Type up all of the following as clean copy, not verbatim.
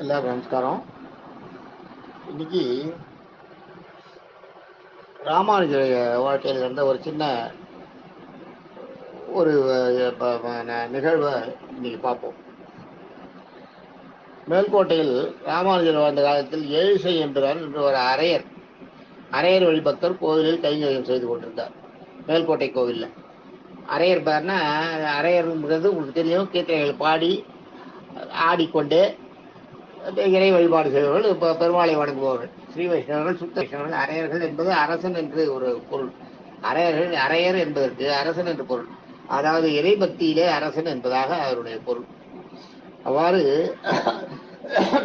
எல்லாருக்கும் நமஸ்காரம். இன்னைக்கு ராமானுஜருடைய வாழ்க்கையில் இருந்த ஒரு சின்ன ஒரு நிகழ்வை இன்னைக்கு பார்ப்போம். மேல்கோட்டையில் ராமானுஜர் வாழ்ந்த காலத்தில் ஏழிசை என்பவர் என்று ஒரு அரையர் வழிபக்தர் கோவிலில் கைங்கரியம் செய்து கொண்டிருந்தார். மேல்கோட்டை கோவிலில் அரையர் பேர்னா, அரையர்ங்கிறது உங்களுக்கு தெரியும், கீர்த்தனைகள் பாடி ஆடிக்கொண்டே இறை வழிபாடு செய்பவர்கள், இப்போ பெருமாளை வணங்குபவர்கள், ஸ்ரீ வைஷ்ணவர்கள், சுத்த வைஷ்ணவர்கள். அரையர்கள் என்பது அரசன் என்று ஒரு பொருள். அரையர் என்பதற்கு அரசன் என்று பொருள், அதாவது இறை பக்தியிலே அரசன் என்பதாக அவருடைய பொருள். அவ்வாறு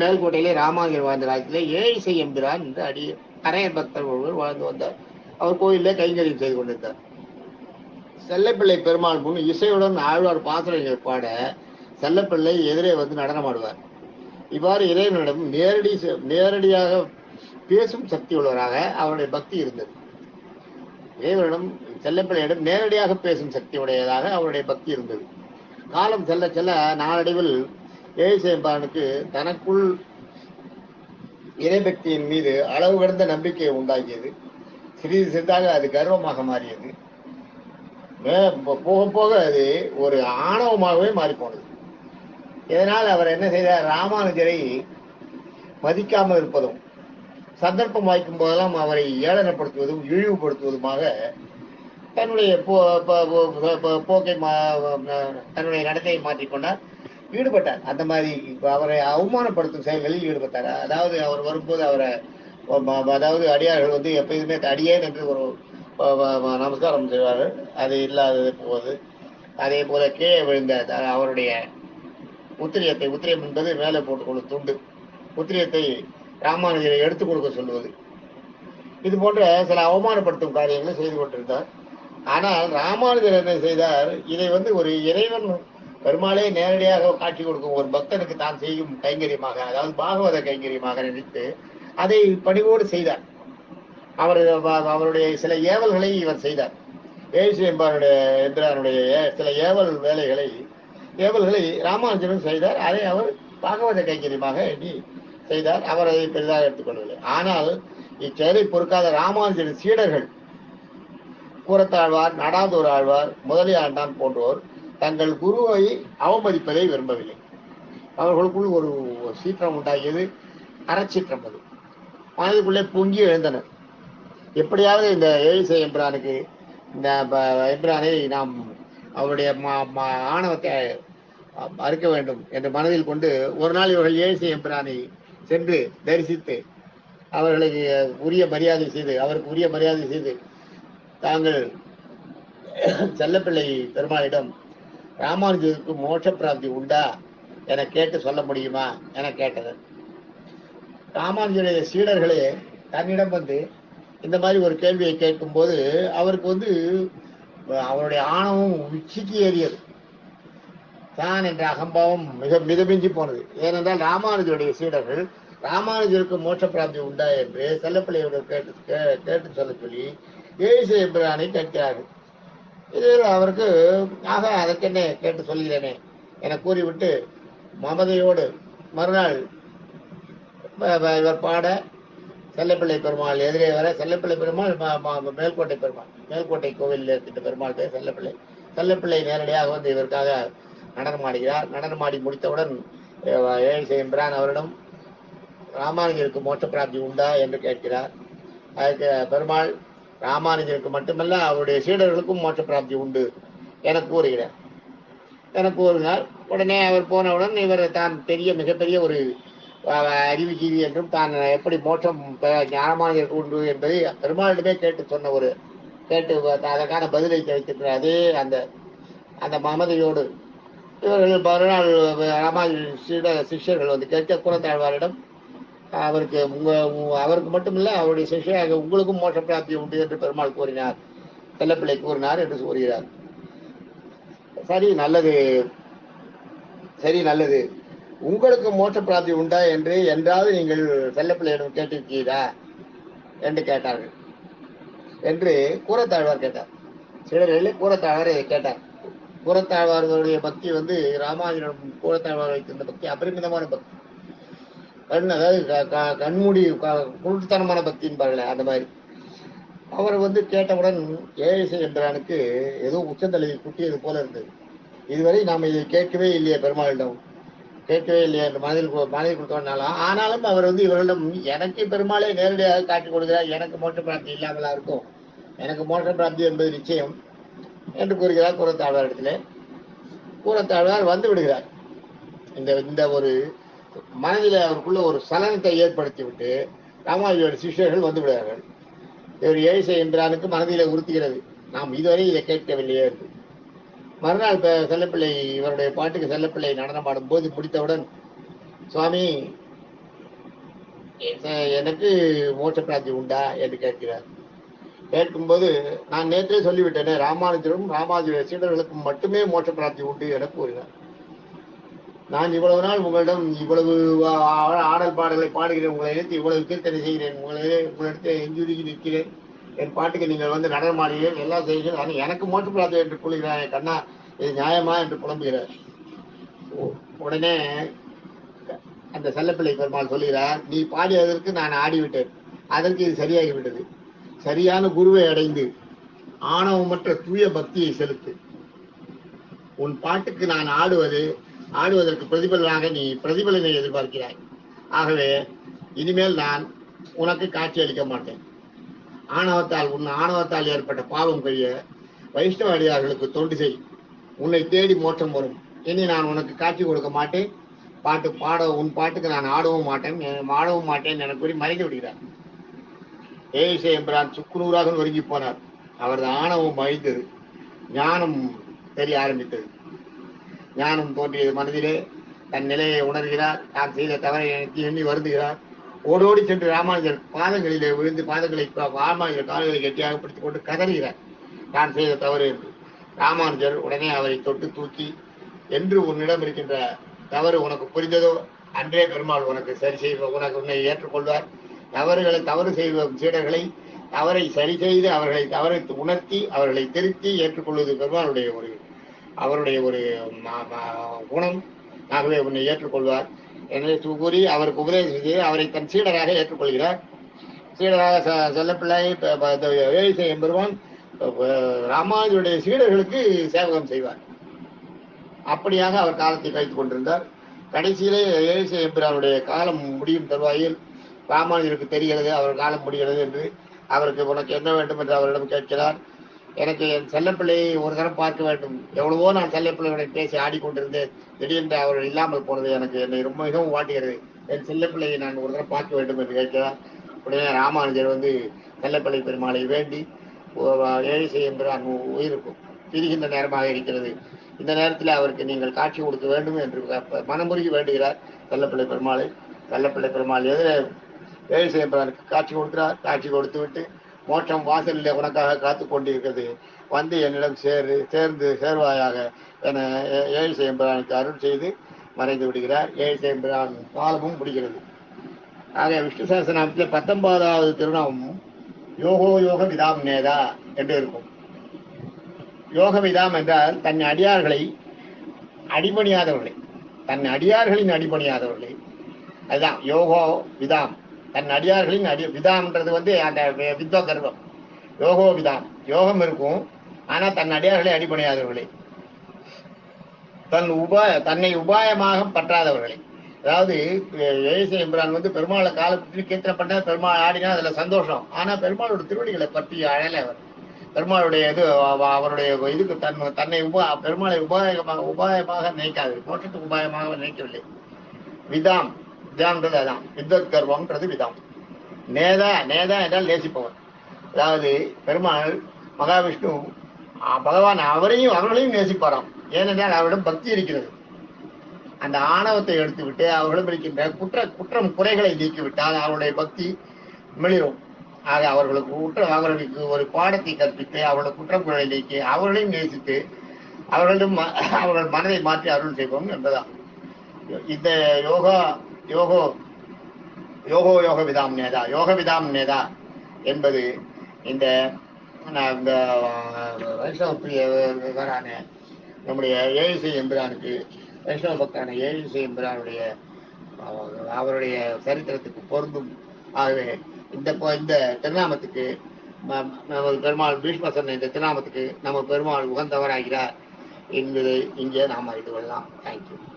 மேல்கோட்டையிலே ராமானுஜர் வாழ்ந்த காலத்திலே ஏழிசை என்கிறார் என்று அரையர் பக்தர் ஒருவர் வாழ்ந்து வந்தார். அவர் கோயிலே கைங்கரியம் செய்து கொண்டிருந்தார். செல்லப்பிள்ளை பெருமாள் முன் இசையுடன் ஆழ்வார் பாசுரங்கள் பாட செல்லப்பிள்ளை எதிரே வந்து நடனமாடுவார். இவ்வாறு இறைவனிடம் நேரடியாக பேசும் சக்தி உள்ளவராக அவருடைய பக்தி இருந்தது. இறைவனிடம் செல்லப்பிள்ளையிடம் நேரடியாக பேசும் சக்தி உடையதாக அவருடைய பக்தி இருந்தது. காலம் செல்ல செல்ல நாளடைவில் ஏழிசையம்பானுக்கு தனக்குள் இறைபக்தியின் மீது அளவு கடந்த நம்பிக்கையை உண்டாக்கியது. சிறிது சிறிதாக அது கர்வமாக மாறியது. போக போக அது ஒரு ஆணவமாகவே மாறிப்போனது. இதனால் அவர் என்ன செய்தார்? ராமானுஜரை மதிக்காமல் இருப்பதும், சந்தர்ப்பம் வாய்க்கும் போதெல்லாம் அவரை ஏளனப்படுத்துவதும் இழிவுபடுத்துவதுமாக தன்னுடைய போக்கை தன்னுடைய நடத்தையை மாற்றிக்கொண்டார், ஈடுபட்டார். அந்த மாதிரி அவரை அவமானப்படுத்தும் செயல்களில் ஈடுபட்டார். அதாவது அவர் வரும்போது அவரை, அதாவது அடியார்கள் வந்து எப்பயுமே அடியேன் என்று ஒரு நமஸ்காரம் செய்வார்கள், அது இல்லாதது போவது. அதே போல கீழே விழுந்த அவருடைய உத்திரியம் என்பது மேலே போட்டுக்கொள்ளும் துண்டு, உத்திரியத்தை ராமானுஜரை எடுத்துக் கொடுக்க சொல்லுவது, இது போன்ற சில அவமானப்படுத்தும் காரியங்களை செய்து கொண்டிருந்தார். ஆனால் ராமானுஜர் என்ன செய்தார்? இதை ஒரு இறைவன் பெருமாளே நேரடியாக காட்சி கொடுக்கும் ஒரு பக்தனுக்கு தான் செய்யும் கைங்கரியமாக, அதாவது பாகவத கைங்கரியமாக நினைத்து அதை பணிவோடு செய்தார். அவருடைய சில ஏவல்களை இவர் செய்தார். ஏழிசை எம்பிரானுடைய சில ஏவல்களை ராமானுஜரும் செய்தார். அதை அவர் பாகவத கைங்கரியமாக எண்ணி செய்தார். அவர் அதை பெரிதாக எடுத்துக்கொள்ளவில்லை. ஆனால் இச்செயலை பொறுக்காத ராமானுஜரின் சீடர்கள் கூரத்தாழ்வார், நடாதூர் ஆழ்வார், முதலியாண்டான் போன்றோர் தங்கள் குருவை அவமதிப்பதை விரும்பவில்லை. அவர்களுக்குள் ஒரு சீற்றம் உண்டாகியது, அறச்சீற்றம். அது மனதுக்குள்ளே பொங்கி எழுந்தனர். எப்படியாவது இந்த ஏழிசை எம்பிரானுக்கு, இந்த எம்பிரானை நாம் அவருடைய ஆணவத்தை அறுக்க வேண்டும் என்று மனதில் கொண்டு ஒரு நாள் இவர்கள் ஏழிசை எம்பிரானை சென்று தரிசித்து அவர்களுக்கு உரிய மரியாதை செய்து தாங்கள் செல்லப்பிள்ளை பெருமாளிடம் ராமானுஜருக்கு மோட்ச பிராப்தி உண்டா என கேட்டு சொல்ல முடியுமா என கேட்டனர். ராமானுஜருடைய சீடர்களே தன்னிடம் இந்த மாதிரி ஒரு கேள்வியை கேட்கும் போது அவருக்கு அவருடைய ஆணவம் உச்சிக்கு ஏறியது. தான் என்ற அகம்பாவம் மிக மிதமிஞ்சி போனது. ஏனென்றால் ராமானுஜருடைய சீடர்கள் ராமானுஜருக்கு மோட்ச பிராப்தி உண்டா என்று செல்லப்பிள்ளையோடு கேட்டு சொல்ல சொல்லி ஏழிசை எம்பிரானை கேட்கிறார்கள். இதில் அவருக்கு அதற்கென்ன கேட்டு சொல்கிறேனே என கூறிவிட்டு மமதையோடு மறுநாள் இவர் பாட செல்லப்பிள்ளை பெருமாள் எதிரே வர, செல்லப்பிள்ளை பெருமாள் மேல்கோட்டை கோவிலில் இருக்கின்ற பெருமாள் பேர் செல்லப்பிள்ளை நேரடியாக இவருக்காக நடனமாடுகிறார். நடனமாடி முடித்தவுடன் ஏழிசை எம்பிரான் அவரிடம் ராமானுஜருக்கு மோட்ச பிராப்தி உண்டா என்று கேட்கிறார். அதுக்கு பெருமாள் ராமானுஜருக்கு மட்டுமல்ல அவருடைய சீடர்களுக்கும் மோட்ச பிராப்தி உண்டு என கூறினார். உடனே அவர் போனவுடன் இவர் தான் மிகப்பெரிய ஒரு அறிவுஜீவி என்றும் தான் எப்படி மோட்சம் ராமானுஜருக்கு உண்டு என்பதை பெருமாளிடமே கேட்டு அதற்கான பதிலை வைத்திருக்கிற அதே அந்த மமதையோடு இவர்கள் மறுநாள் ராமானுஜர் சிஷ்யர்கள் கேட்க கூரத்தாழ்வாரிடம் அவருக்கு மட்டுமில்ல அவருடைய சிஷ்யராக உங்களுக்கும் மோட்ச பிராப்தி உண்டு என்று பெருமாள் கூறினார், செல்லப்பிள்ளை கூறினார் என்று கூறுகிறார். சரி நல்லது, உங்களுக்கு மோட்ச பிராப்தி உண்டா என்றாவது நீங்கள் செல்லப்பிள்ளையிடம் கேட்டிருக்கீரா என்று கேட்டார்கள் என்று கூரத்தாழ்வார் கேட்டார். சீடர்களில் கூரத்தாழ்வார் இதை கேட்டார். கூரத்தாழ்வார்களுடைய பக்தி ராமானுஜரிடம் கூரத்தாழ்வார் வைத்திருந்த பக்தி அபரிமிதமான பக்தி. அதாவது கண்மூடி குருட்டுத்தனமான பக்தின்பார்களே அந்த மாதிரி. அவர் வந்து கேட்டவுடன் ஏழிசை என்றானுக்கு ஏதோ உச்சந்தலையை குட்டியது போல இருந்தது. இதுவரை நாம் இதை கேட்கவே இல்லையே பெருமாளிடம், கேட்கவே இல்லையா என்று மனதில் கொடுத்தோம்னாலும், ஆனாலும் அவர் வந்து இவர்களிடம் எனக்கு பெருமாளை நேரடியாக காட்டி கொடுக்கிறார், எனக்கு மோட்ச பிராப்தி இல்லாமலா இருக்கும், எனக்கு மோட்ச பிராப்தி என்பது நிச்சயம் என்று கூறுகிறார் கூறத்தாழ்வார் இடத்திலே. கூறத்தாழ்வார் வந்து விடுகிறார். இந்த ஒரு மனதில் அவருக்குள்ள ஒரு சலனத்தை ஏற்படுத்தி விட்டு ராமானுஜர் சிஷ்யர்கள் வந்து விடுகிறார்கள். இவர் ஏழிசை என்றானுக்கு மனதிலே உறுத்துகிறது, நாம் இதுவரை இதை கேட்கவில்லையே என்று. மறுநாள் செல்லப்பிள்ளை இவருடைய பாட்டுக்கு செல்லப்பிள்ளை நடனம் ஆடும் போது முடித்தவுடன், சுவாமி எனக்கு மோட்ச பிராப்தி உண்டா என்று கேட்கிறார். கேட்கும்போது, நான் நேற்றே சொல்லிவிட்டேனே, ராமானுஜரும் ராமானுஜருடைய சீடர்களுக்கும் மட்டுமே மோட்ச பிராப்தி உண்டு என கூறினார். நான் இவ்வளவு நாள் உங்களிடம் இவ்வளவு ஆடல் பாடலை பாடுகிறேன், உங்களை எடுத்து இவ்வளவு கீர்த்தனை செய்கிறேன், உங்களிடத்தில் எஞ்சுருகி நிற்கிறேன், என் பாட்டுக்கு நீங்கள் வந்து நடனம் ஆடுகிறேன், எல்லாம் செய்கிறேன், ஆனால் எனக்கு மோட்ச பிராப்தி என்று கூறுகிறார் கண்ணா, இது நியாயமா என்று புலம்புகிறார். உடனே அந்த செல்லப்பிள்ளை பெருமாள் சொல்லுகிறார், நீ பாடியதற்கு நான் ஆடிவிட்டேன், அதற்கு இது சரியாகிவிட்டது. சரியான குருவை அடைந்து ஆணவமற்ற தூய பக்தியை செலுத்து. உன் பாட்டுக்கு நான் ஆடுவதற்கு பிரதிபலனாக நீ பிரதிபலனை எதிர்பார்க்கிறாய். ஆகவே இனிமேல் நான் உனக்கு காட்சி அளிக்க மாட்டேன். உன் ஆணவத்தால் ஏற்பட்ட பாவம் கழிய வைஷ்ணவ அடியார்களுக்கு தொண்டு செய், உன்னை தேடி மோட்சம் வரும். இனி நான் உனக்கு காட்சி கொடுக்க மாட்டேன், உன் பாட்டுக்கு நான் ஆடவும் மாட்டேன் என கூறி மறைந்து விடுகிறார். ஏழிசை எம்பிரான் சுக்குநூறாக நொறுங்கி போனார். அவரது ஆணவம் அழிந்தது, ஞானம் தெரிய ஆரம்பித்தது. ஞானம் தோன்றியது மனதிலே. தன் நிலையை உணர்கிறார். தான் செய்த தவறை எண்ணி வருந்துகிறார். ஓடோடி சென்று ராமானுஜர் பாதங்களிலே விழுந்து ராமானுஜர் கால்களை கெட்டியாக பிடித்துக் கொண்டு கதறுகிறார், தான் செய்த தவறு என்று. ராமானுஜர் உடனே அவரை தொட்டு தூக்கி, என்று உன்னிடம் இருக்கின்ற தவறு உனக்கு புரிந்ததோ அன்றே பெருமாள் உனக்கு உன்னை ஏற்றுக்கொள்வார். தவறு செய்வ சீடர்களை தவறை சரி செய்து அவர்களை தவறை உணர்த்தி அவர்களை திருத்தி ஏற்றுக்கொள்வது பெருமாளுடைய அவருடைய ஒரு குணம். ஆகவே உன்னை ஏற்றுக்கொள்வார் என்று கூறி அவருக்கு உபதேசம் செய்து அவரை தன் சீடராக ஏற்றுக்கொள்கிறார். சீடராக செல்லப்பிள்ளை ஏழிசை எம்பெருமான் ராமானுஜருடைய சீடர்களுக்கு சேவகம் செய்வார். அப்படியாக அவர் காலத்தை கழித்துக் கொண்டிருந்தார். கடைசியிலே ஏழிசை எம்பெருமானுடைய காலம் முடியும் தருவாயில் ராமானுஜருக்கு தெரிகிறது அவர் காலம் முடிகிறது என்று. அவருக்கு உனக்கு என்ன வேண்டும் என்று அவரிடம் கேட்கிறார். எனக்கு என் செல்லப்பிள்ளையை ஒரு தரம் பார்க்க வேண்டும், எவ்வளவோ நான் செல்லப்பிள்ளையுடன் பேசி ஆடிக்கொண்டிருந்தேன், திடீரென்று அவர்கள் இல்லாமல் போனது என்னை ரொம்ப மிகவும் வாட்டுகிறது, என் செல்லப்பிள்ளையை நான் ஒரு தரம் பார்க்க வேண்டும் என்று கேட்கிறார். உடனே ராமானுஜர் வந்து செல்லப்பிள்ளை பெருமாளை வேண்டி, ஏழிசை எம்பிரான் உயிருக்கும் பிரிகின்ற நேரமாக இருக்கிறது, இந்த நேரத்தில் அவருக்கு நீங்கள் காட்சி கொடுக்க வேண்டும் என்று மனமுருகி வேண்டுகிறார் செல்லப்பிள்ளை பெருமாளை. செல்லப்பிள்ளை பெருமாள் ஏழிசை எம்பிரானுக்கு காட்சி கொடுக்கிறார். காட்சி கொடுத்து விட்டு, மோட்சம் வாசலில் உனக்காக காத்து கொண்டிருக்கிறது, வந்து என்னிடம் சேர்வாயாக என ஏழிசை எம்பிரானுக்கு அருள் செய்து மறைந்து விடுகிறார். ஏழிசை எம்பிரான் காலமும் முடிகிறது. ஆக விஷ்ணு சஹஸ்ரநாமத்தில் 19வது திருநாமம் யோகோ யோக விதாம் நேதா என்று இருக்கும். யோக விதாம் என்றால் தன் அடியார்களை அடிபணியாதவர்களை, தன் அடியார்களின் அடிபணியாதவர்களை, அதுதான் யோகோ விதாம். தன் அடியார்களின் விதாம்ன்றது வந்து அந்த வித்வ கர்வம். யோகோ விதாம், யோகம் இருக்கும், ஆனா தன் அடியார்களை அடிபணியாதவர்களை, தன்னை உபாயமாக பற்றாதவர்களை. அதாவது ஏழிசை எம்பிரான் வந்து பெருமாளை காலை பற்றி கீர்த்தனை பண்ண, பெருமாள் ஆடினா அதுல சந்தோஷம், ஆனா பெருமாளோட திருவடிகளை பற்றி அழல அவர். பெருமாளுடைய அவருடைய இதுக்கு தன்னை பெருமாளை உபாயமாக நினைக்காது, மோட்சத்துக்கு உபாயமாக நினைக்கவில்லை. விதாம், விதாம்ன்றது அதான், வித்வத் கர்வம்ன்றது விதாம். நேதா என்றால் நேசிப்பவர். அதாவது பெருமாள் மகாவிஷ்ணு பகவான் அவர்களையும் நேசிப்பாராம். ஏனென்றால் அவரிடம் பக்தி இருக்கிறது. அந்த ஆணவத்தை எடுத்துவிட்டு அவர்களிடம் இருக்கின்ற குறைகளை நீக்கிவிட்டால் அவருடைய பக்தி மிளிரும். ஆக அவர்களுக்கு ஒரு பாடத்தை கற்பித்து அவர்களுடைய குற்றம் குறை நீக்கி அவர்களையும் நேசித்து அவர்கள் மனதை மாற்றி அருள் செய்வோம் என்பதான் இந்த யோக விதாம் நேதா. யோக விதாம் நேதா என்பது இந்த வைஷ்ணவ பிரியரான நம்முடைய ஏழிசை எம்பிரானுக்கு, வைஷ்ணவ பக்தான ஏழிசை எம்பிரானுடைய அவருடைய சரித்திரத்துக்கு பொருந்தும். ஆகவே இந்த திருநாமத்துக்கு நமது பெருமாள் பீஷ்ம சொன்ன இந்த திருநாமத்துக்கு நம்ம பெருமாள் உகந்தவராகிறார் என்பதை இங்கே நாம் அறிந்து கொள்ளலாம். தேங்க்யூ.